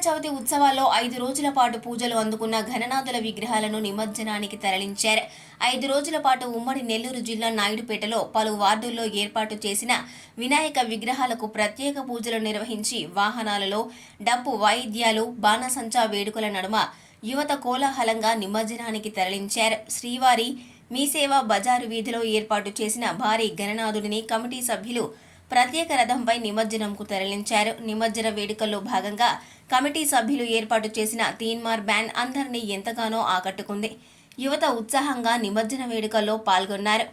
చవితి ఉత్సవాల్లో 5 రోజుల పాటు పూజలు అందుకున్న ఘననాథుల విగ్రహాలను నిమజ్జనానికి తరలించారు. 5 రోజుల పాటు ఉమ్మడి నెల్లూరు జిల్లా నాయుడుపేటలో పలు వార్డుల్లో ఏర్పాటు చేసిన వినాయక విగ్రహాలకు ప్రత్యేక పూజలు నిర్వహించి వాహనాలలో డప్పు వాయిద్యాలు, బాణసంచా వేడుకల నడుమ యువత కోలాహలంగా నిమజ్జనానికి తరలించారు. శ్రీవారి మీసేవ బజారు వీధిలో ఏర్పాటు చేసిన భారీ గణనాథుడిని కమిటీ సభ్యులు ప్రత్యేక రథంపై నిమజ్జనంకు తరలించారు. నిమజ్జన వేడుకల్లో భాగంగా కమిటీ సభ్యులు ఏర్పాటు చేసిన తీన్మార్ బ్యాండ్ అందరినీ ఎంతగానో ఆకట్టుకుంది. యువత ఉత్సాహంగా నిమజ్జన వేడుకల్లో పాల్గొన్నారు.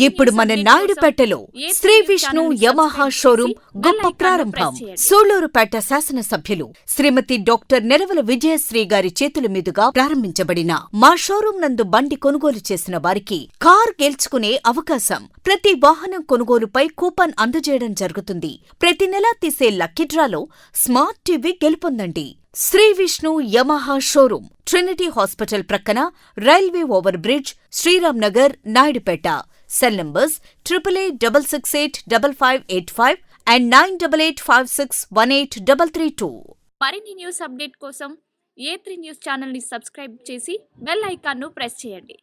ఇప్పుడు మన నాయుడుపేటలో శ్రీ విష్ణు యమహా షోరూం గొప్ప ప్రారంభం. సూళ్లూరుపేట శాసనసభ్యులు శ్రీమతి డాక్టర్ నెరవల విజయశ్రీ గారి చేతుల మీదుగా ప్రారంభించబడిన మా షోరూం నందు బండి కొనుగోలు చేసిన వారికి కార్ గెలుచుకునే అవకాశం. ప్రతి వాహనం కొనుగోలుపై కూపన్ అందజేయడం జరుగుతుంది. ప్రతి నెలా తీసే లక్కీ డ్రాలో స్మార్ట్ టీవీ గెలుపొందండి. Sri Vishnu Yamaha showroom, Trinity hospital ప్రక్కన, railway over bridge, Sriram Nagar, Naidupeta. Cell numbers 8888555585 and 9885618332. మరిన్ని న్యూస్ అప్డేట్ కోసం A3 న్యూస్ ఛానల్ ని సబ్స్క్రైబ్ చేసి బెల్ ఐకాన్ ను ప్రెస్ చేయండి.